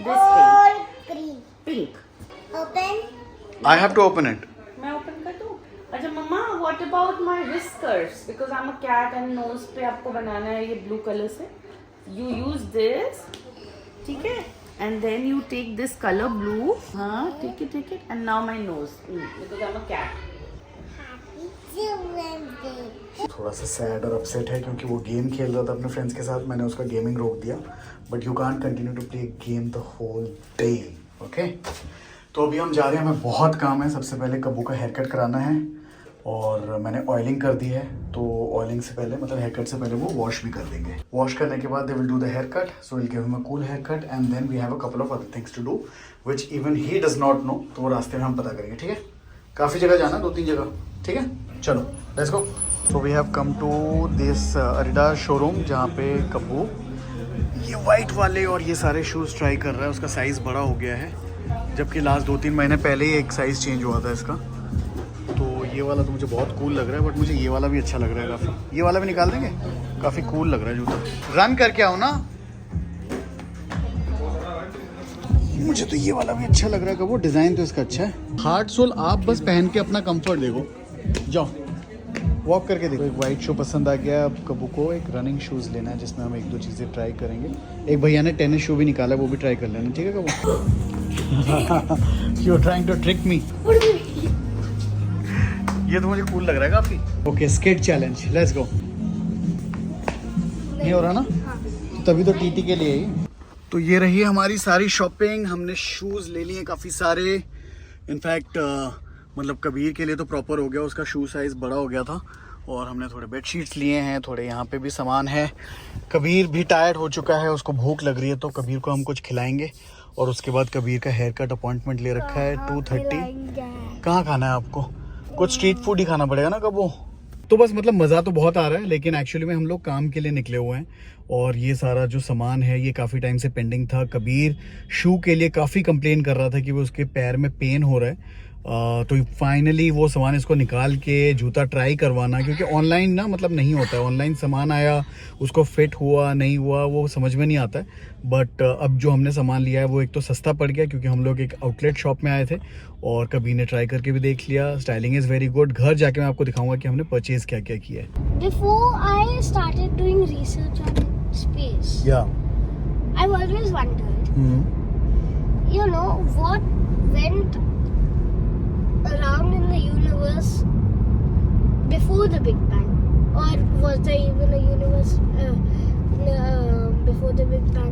This pink. green. Pink. Open. I have to open it. मैं open कर दूँ? अच्छा मम्मा, what about my whiskers? Because I'm a cat and nose पे आपको बनाना है ये blue color से. You use this, ठीक है? And then you take this color blue. हाँ, take it. And now my nose, because I'm a cat. Happy children's day. थोड़ा सा सैड और अपसेट है क्योंकि वो गेम खेल रहा था अपने फ्रेंड्स के साथ. मैंने उसका गेमिंग रोक दिया. But you can't continue to play game the whole day. Okay, तो अभी हम जा रहे हैं. हमें बहुत काम है. सबसे पहले कब्बू का हेयर कट कराना है और मैंने ऑयलिंग कर दी है. तो ऑयलिंग से पहले मतलब हेयर कट से पहले वो वॉश भी कर देंगे. वॉश करने के बाद they will do the hair cut. So will give him a cool hair cut and then we have a couple of other things to do which even he does not know. तो वो रास्ते में हम पता करेंगे. ठीक है, काफ़ी जगह जाना, 2-3 जगह. ठीक है, चलो let's go. So we have come to this Adidas showroom जहाँ पे कब्बू ये वाइट वाले और ये सारे शूज़ ट्राई कर रहा है. उसका साइज़ बड़ा हो गया है, जबकि लास्ट 2-3 महीने पहले ही एक साइज़ चेंज हुआ था इसका. तो ये वाला तो मुझे बहुत कूल लग रहा है, बट मुझे ये वाला भी अच्छा लग रहा है काफ़ी. ये वाला भी निकाल देंगे, काफ़ी कूल लग रहा है जूता. रन करके आओ ना. मुझे तो ये वाला भी अच्छा लग रहा है. कब वो डिज़ाइन तो इसका अच्छा है. हार्ड सोल आप बस पहन के अपना कंफर्ट देखो. जाओ वॉक करके देखो. एक वाइट शू पसंद आ गया. अब कब्बू को एक रनिंग शूज़ लेना है जिसमें हम 1-2 चीज़ें ट्राई करेंगे. एक भैया ने टेनिस शू भी निकाला है, वो भी ट्राई कर लेना. ठीक है Kabbu? You are trying to trick me. ये तो मुझे कूल लग रहा है काफ़ी. Okay, skate challenge, let's go. नहीं हो रहा ना? तभी तो टीटी के लिए ही. तो ये रही हमारी सारी शॉपिंग. हमने शूज़ ले लिए काफ़ी सारे. इनफैक्ट मतलब कबीर के लिए तो प्रॉपर हो गया, उसका शू साइज़ बड़ा हो गया था. और हमने थोड़े बेड शीट्स लिए हैं, थोड़े यहाँ पे भी सामान है. कबीर भी टायर्ड हो चुका है, उसको भूख लग रही है, तो कबीर को हम कुछ खिलाएंगे. और उसके बाद कबीर का हेयर कट अपॉइंटमेंट ले रखा है 2:30. कहाँ खाना है आपको? कुछ स्ट्रीट फूड ही खाना पड़ेगा ना कबू. तो बस मतलब मज़ा तो बहुत आ रहा है, लेकिन एक्चुअली में हम लोग काम के लिए निकले हुए हैं. और ये सारा जो सामान है ये काफ़ी टाइम से पेंडिंग था. कबीर शू के लिए काफ़ी कंप्लेन कर रहा था कि वो उसके पैर में पेन हो रहा है. तो फाइनली वो सामान इसको निकाल के जूता ट्राई करवाना, क्योंकि ऑनलाइन ना मतलब नहीं होता है. ऑनलाइन सामान आया, उसको फिट हुआ नहीं हुआ वो समझ में नहीं आता है. बट अब जो हमने सामान लिया है वो एक तो सस्ता पड़ गया, क्योंकि हम लोग एक आउटलेट शॉप में आए थे और कभी ने ट्राई करके भी देख लिया. Styling is very good. घर जाके मैं आपको दिखाऊंगा कि हमने परचेज क्या क्या किया है. Before I started doing research on space, I've always wondered, you know, what went around in the universe before the Big Bang, or was there even a universe before the Big Bang?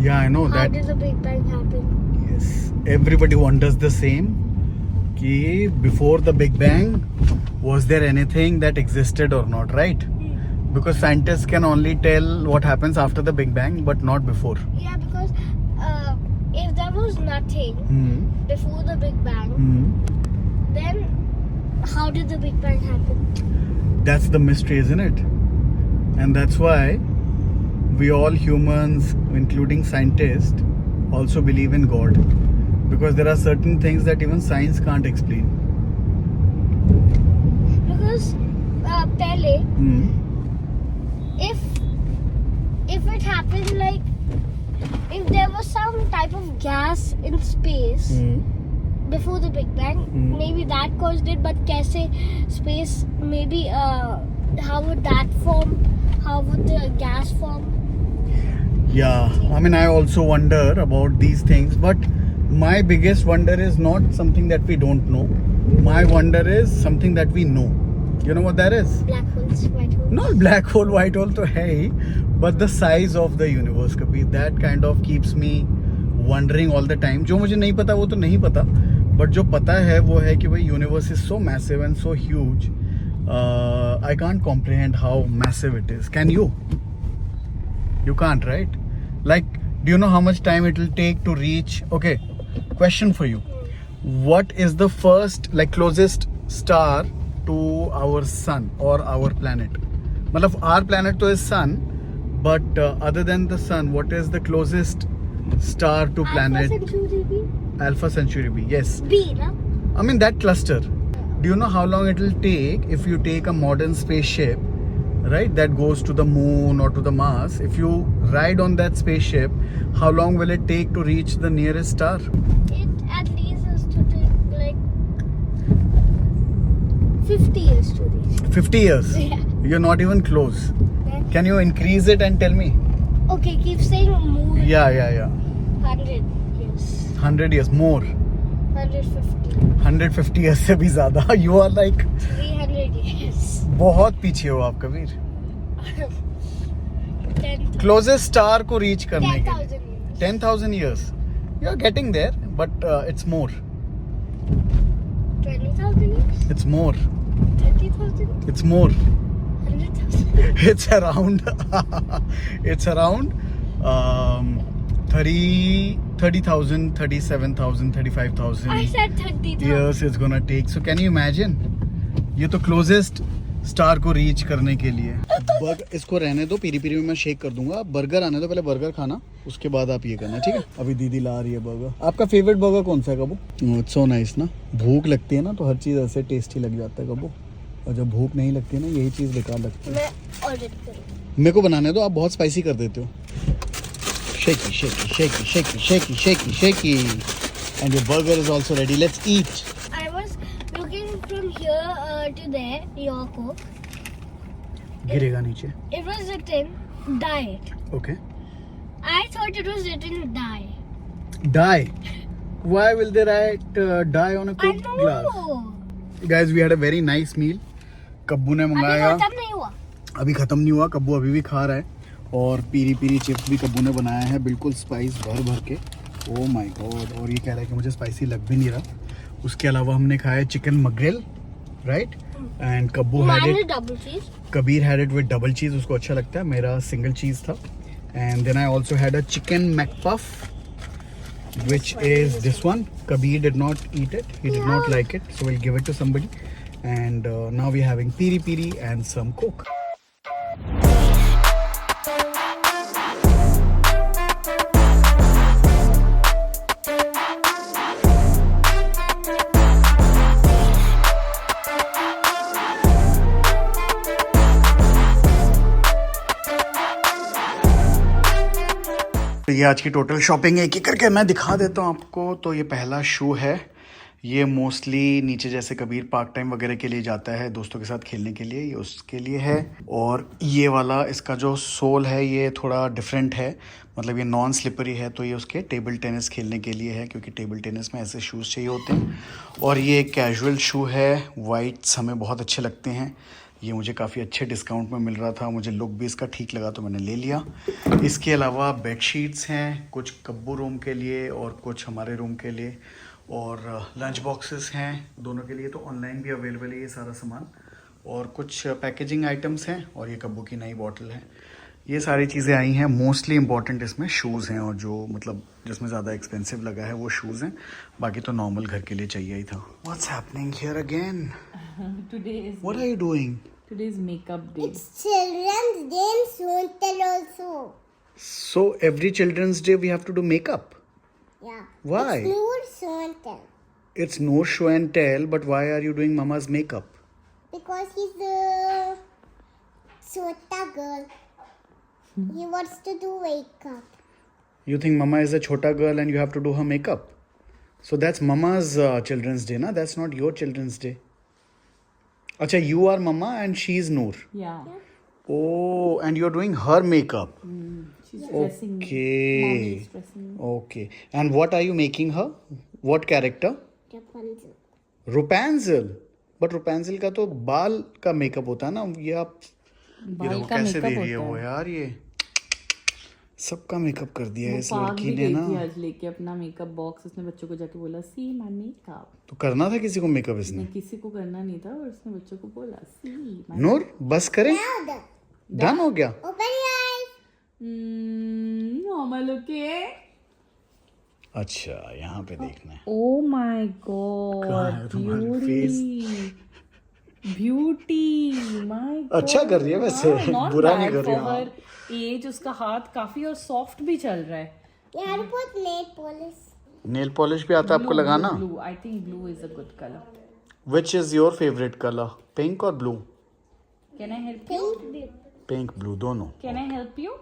Yeah, I know How that. did the Big Bang happen? Yes, everybody wonders the same. कि before the Big Bang, was there anything that existed or not, right? Because scientists can only tell what happens after the Big Bang, but not before. Yeah, because if there was nothing before the Big Bang, then how did the Big Bang happen? That's the mystery, isn't it? And that's why we all humans, including scientists, also believe in God. Because there are certain things that even science can't explain. Because pehle, if it happened like if there was some type of gas in space before the Big Bang, maybe that caused it. But kaise space, maybe how would that form? How would the gas form? Yeah, I mean, I also wonder about these things, but my biggest wonder is not something that we don't know. My wonder is something that we know. You know what that is? Black holes, white holes. Not black hole, white hole to hai, but the size of the universe. Kabhi that kind of keeps me wondering all the time. जो मुझे नहीं पता वो तो नहीं पता, but जो पता है वो है कि भाई universe is so massive and so huge. I can't comprehend how massive it is. Can you? You can't, right? Like, do you know how much time it will take to reach? Okay, question for you. What is the first, like, closest star to our sun or our planet? Matlab, our planet to is sun, but other than the sun, what is the closest star to planet? Alpha Centauri B? Alpha Centauri B, yes. B, no? I mean that cluster. Do you know how long it will take if you take a modern spaceship right, that goes to the moon or to the Mars. If you ride on that spaceship, how long will it take to reach the nearest star? It at least has to take like 50 years to reach. 50 years. Yeah. You're not even close. Can you increase it and tell me? Okay, keep saying more. Yeah. 100 years. 100 years more. 150. 150 years से भी ज़्यादा. You are like 300 years. बहुत पीछे हो आप Kabir. 10,000 Closest star को reach करने के लिए. 10,000 years. 10,000 years. You are getting there, but it's more. 20,000 years. It's more. 30,000. It's more. 100,000. It's around. It's around 30,000, 37,000, 35,000 I said 30,000. years it's gonna take. So can you imagine? ये तो closest star को reach करने के लिए. इसको रहने दो, पीरी पीरी में मैं शेक कर दूंगा. बर्गर आने दो, पहले बर्गर खाना, उसके बाद आप ये करना, ठीक है? अभी दीदी ला रही है बर्गर. आपका फेवरेट बर्गर कौन सा है कबू? इट्स सो नाइस ना. भूख लगती है ना तो हर चीज़ ऐसे टेस्टी लग जाता है कबू, और जब भूख नहीं लगती है ना यही चीज़ बेकार लगती है. मैं ऑर्डर करूँ. मेरे को बनाने दो, आप बहुत स्पाइसी कर देते हो. Shaky shaky shaky shaky shaky shaky shaky and your burger is also ready. Let's eat. I was looking from here to there, your Coke. गिरेगा नीचे. It was written diet. Okay. I thought it was written die. Die. Why will they write die on a I Coke glass? know. Guys, we had a very nice meal. Kabbu ने अभी मंगाया. खत्म नहीं हुआ. अभी ख़त्म नहीं हुआ. कब्बू अभी भी खा रहा है. और पीरी पीरी चिप्स भी कब्बू ने बनाया है, बिल्कुल स्पाइस भर भर के. Oh my God. और ये कह रहा है कि मुझे स्पाइसी लग भी नहीं रहा. उसके अलावा हमने खाया chicken McGrill, right? And Kabbu had Mine is it. double cheese. Kabir had it with double cheese, उसको अच्छा लगता है. मेरा सिंगल चीज़ था. And then I also had a chicken McPuff, which is this one. Kabir did not eat it. He did not like it. So we'll give it to somebody. And now we're having piri piri and some Coke. तो ये आज की total shopping एक एक करके मैं दिखा देता हूँ आपको. तो ये पहला शू है. ये मोस्टली नीचे जैसे कबीर पार्क टाइम वगैरह के लिए जाता है दोस्तों के साथ खेलने के लिए, ये उसके लिए है. और ये वाला इसका जो सोल है ये थोड़ा डिफरेंट है, मतलब ये नॉन स्लिपरी है. तो ये उसके टेबल टेनिस खेलने के लिए है, क्योंकि टेबल टेनिस में ऐसे शूज़ चाहिए होते हैं. और ये एक कैजुअल शू है. वाइट्स हमें बहुत अच्छे लगते हैं. ये मुझे काफ़ी अच्छे डिस्काउंट में मिल रहा था, मुझे लुक भी इसका ठीक लगा तो मैंने ले लिया. इसके अलावा बेडशीट्स हैं, कुछ कब्बू रूम के लिए और कुछ हमारे रूम के लिए. और लंच बॉक्सेस हैं दोनों के लिए. तो ऑनलाइन भी अवेलेबल है ये सारा सामान. और कुछ पैकेजिंग आइटम्स हैं. और ये कब्बू की नई बॉटल है. ये सारी चीज़ें आई हैं. मोस्टली इंपॉर्टेंट इसमें शूज़ हैं, और जो मतलब जिसमें ज़्यादा एक्सपेंसिव लगा है वो शूज़ हैं. बाकी तो नॉर्मल घर के लिए चाहिए ही था. What's happening here again? What are you doing? Today's makeup day. It's Children's Day in Sontal also. So every Children's Day we have to do makeup. Yeah. Why? It's Noor Sontal. It's no show and tell, but why are you doing Mama's makeup? Because he's a Sota girl. He wants to do makeup. You think Mama is a chota girl and you have to do her makeup? So that's Mama's Children's Day, na? That's not your Children's Day. Acha, you are Mama and she's Noor. Yeah. Oh, and you're doing her makeup. She's dressing. Okay. Mommy is dressing. Okay. And what are you making her? What character? Rapunzel. Rapunzel. But Rapunzel का तो बाल का makeup होता है ना. ये आप ये बाल देखो का कैसे दे makeup रही है होता वो है. यार. ये सबका मेकअप कर दिया है वो इस पाग लड़की भी ने गई ना. थी आज लेके अपना मेकअप बॉक्स. उसने बच्चों को जाके बोला सी माय मेकअप. तो करना था किसी को मेकअप इसने. नहीं, किसी को करना नहीं था और उसने बच्चों को बोला सी माय. नूर बस करे. Now the डन हो गया. open your eyes. Normal okay. अच्छा यहाँ पे देखना है. ओ माय कहाँ है गॉड. तुम्हारी face? Beauty my. अच्छा कर रही है वैसे, बुरा नहीं कर रही है, हाँ. एज उसका हाथ काफी और सॉफ्ट भी चल रहा है. यार बहुत nail polish. नेल पॉलिश भी आता है आपको लगाना. Blue. I think blue is a good colour. Which is your favourite colour, pink और blue? Can I help you? Pink blue. Pink blue दोनों. Can I help you?